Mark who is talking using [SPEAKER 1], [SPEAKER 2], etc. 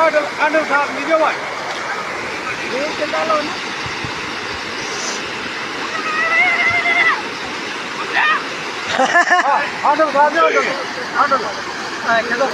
[SPEAKER 1] Andal साहब लीजिए भाई ये चला लो ना Andal साहब Andal हां चलो